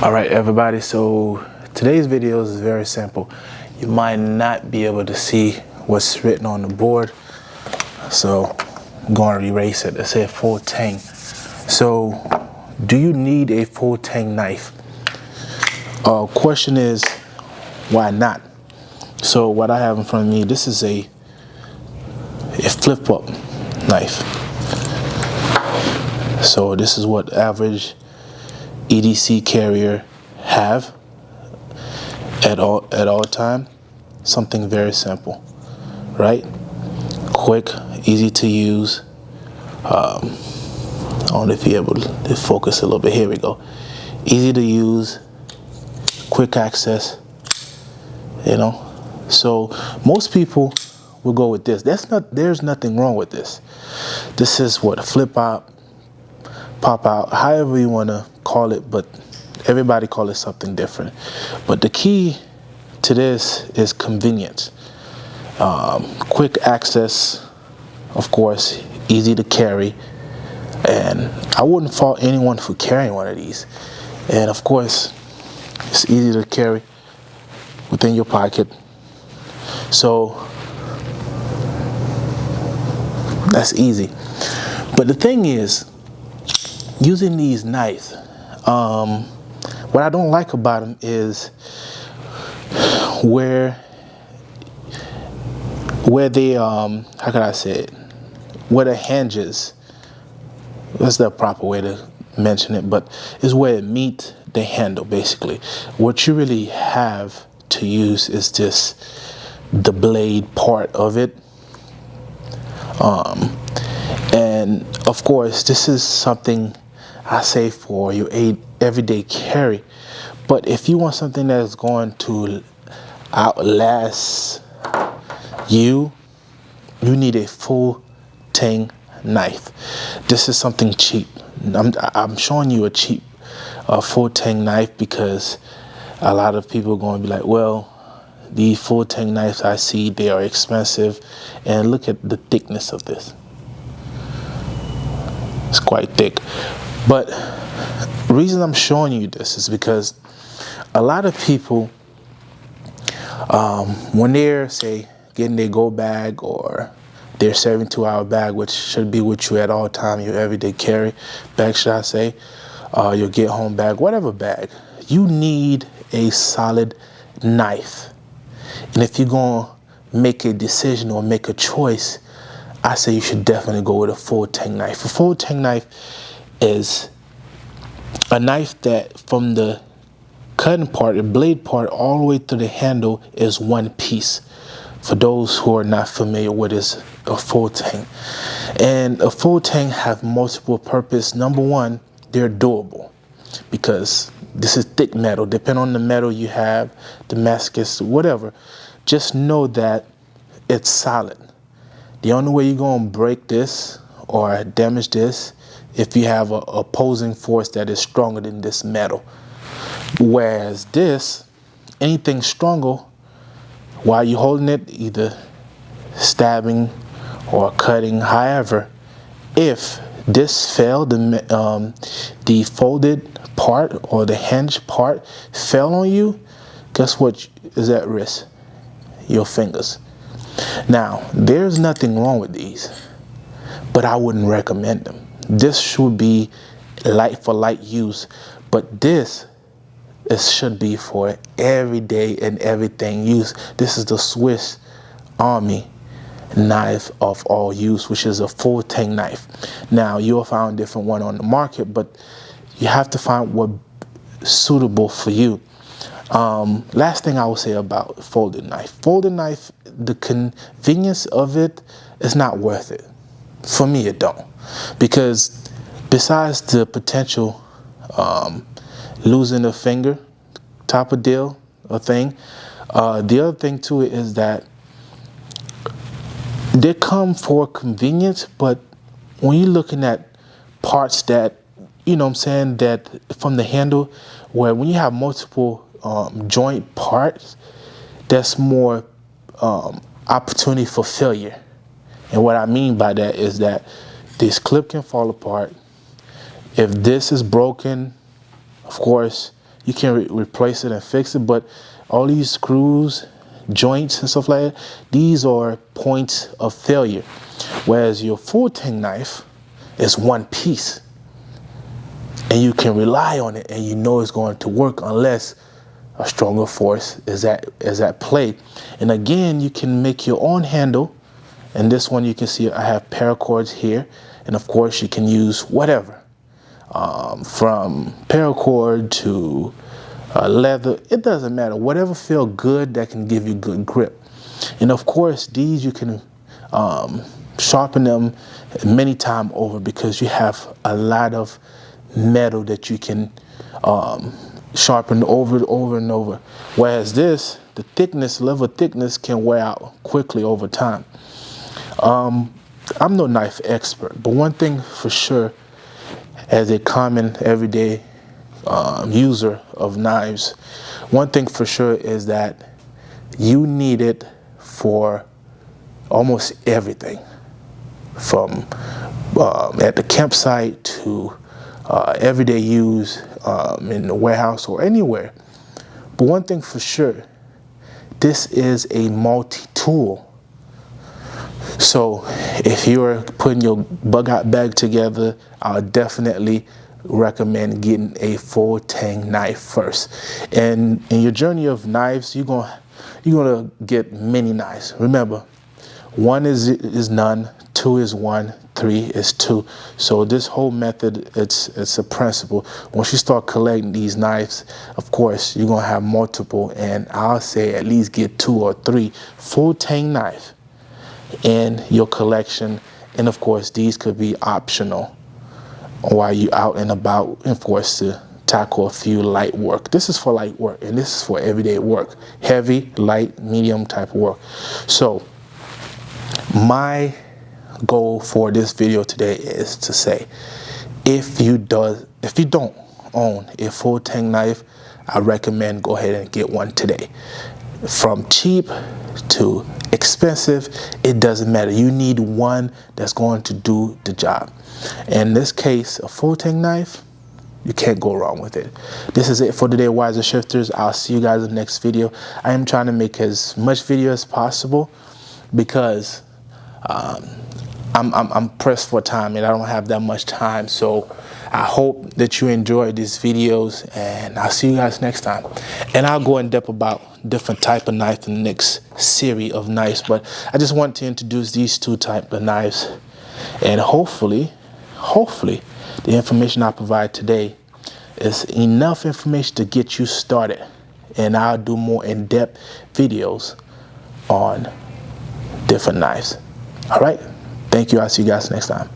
All right, everybody, so today's video is very simple. You might not be able to see what's written on the board, so I'm going to erase it. It said full tang. So do you need a full tang knife? Question is, why not? So what I have in front of me, this is a flip-up knife. So this is what average EDC carrier have at all time. Something very simple, right? Quick, easy to use. I don't know if you're able to focus a little bit. Here we go. Easy to use, quick access, you know. So most people will go with this. There's nothing wrong with this. This is what, a flip out, pop out, however you want to call it, but everybody call it something different. But the key to this is convenience. Quick access, of course, easy to carry, and I wouldn't fault anyone for carrying one of these. And of course, it's easy to carry within your pocket. So that's easy. But the thing is, using these knives, what I don't like about them is where they how can I say it, where the hinges, that's the proper way to mention it, but is where it meets the handle. Basically what you really have to use is just the blade part of it. And of course this is something I say for your everyday carry, but if you want something that's going to outlast you, you need a full tang knife. This is something cheap. I'm showing you a cheap full tang knife because a lot of people are going to be like, well, these full tang knives I see, they are expensive, and look at the thickness of this. It's quite thick. But the reason I'm showing you this is because a lot of people, when they're, say, getting their go bag or their 72-hour bag, which should be with you at all time, your everyday carry bag, should I say, your get home bag, whatever bag, you need a solid knife. And if you're going to make a decision or make a choice, I say you should definitely go with a full tang knife. A full tang knife is a knife that from the cutting part, the blade part, all the way to the handle is one piece. For those who are not familiar with this, a full tang. And a full tang have multiple purpose. Number one, they're durable because this is thick metal. Depending on the metal you have, Damascus, whatever, just know that it's solid. The only way you're going to break this or damage this if you have an opposing force that is stronger than this metal. Whereas this, anything stronger, while you're holding it, either stabbing or cutting, however, if this fell, the folded part or the hinge part fell on you, guess what is at risk? Your fingers. Now, there's nothing wrong with these, but I wouldn't recommend them. This should be light for light use, but this should be for everyday and everything use. This is the Swiss Army knife of all use, which is a full tang knife. Now, you'll find a different one on the market, but you have to find what's suitable for you. Last thing I will say about folded knife. Folded knife, the convenience of it is not worth it. For me, it don't. Because besides the potential losing a finger type of deal or thing, the other thing to it is that they come for convenience, but when you're looking at parts that, you know what I'm saying, that from the handle, where when you have multiple joint parts, that's more opportunity for failure. And what I mean by that is that this clip can fall apart. If this is broken, of course, you can replace it and fix it, but all these screws, joints and stuff like that, these are points of failure. Whereas your full Tang knife is one piece, and you can rely on it, and you know it's going to work unless a stronger force is at play. And again, you can make your own handle. And this one, you can see I have paracords here, and of course you can use whatever, from paracord to leather. It doesn't matter, whatever feel good that can give you good grip. And of course these you can sharpen them many times over, because you have a lot of metal that you can sharpen over and over. Whereas this, the thickness, level thickness can wear out quickly over time. I'm no knife expert, but one thing for sure, as a common everyday user of knives, one thing for sure is that you need it for almost everything, from at the campsite to everyday use in the warehouse or anywhere. But one thing for sure, this is a multi-tool. So if you're putting your bug out bag together, I'll definitely recommend getting a full Tang knife first. And in your journey of knives, you're gonna get many knives. Remember, 1 is none, 2 is 1, 3 is 2. So this whole method, it's a principle. Once you start collecting these knives, of course you're gonna have multiple, and I'll say at least get 2 or 3 full Tang knife in your collection. And of course these could be optional while you're out and about, and of course to tackle a few light work. This is for light work, and this is for everyday work. Heavy, light, medium type of work. So my goal for this video today is to say, if you don't own a full Tang knife, I recommend go ahead and get one today. From cheap to expensive, it doesn't matter. You need one that's going to do the job. In this case, a full Tang knife, you can't go wrong with it. This is it for today, Wiser Shifters. I'll see you guys in the next video. I am trying to make as much video as possible, because I'm pressed for time and I don't have that much time. So I hope that you enjoyed these videos, and I'll see you guys next time. And I'll go in depth about different type of knife in the next series of knives, but I just want to introduce these 2 type of knives, and hopefully the information I provide today is enough information to get you started, and I'll do more in-depth videos on different knives. All right, thank you. I'll see you guys next time.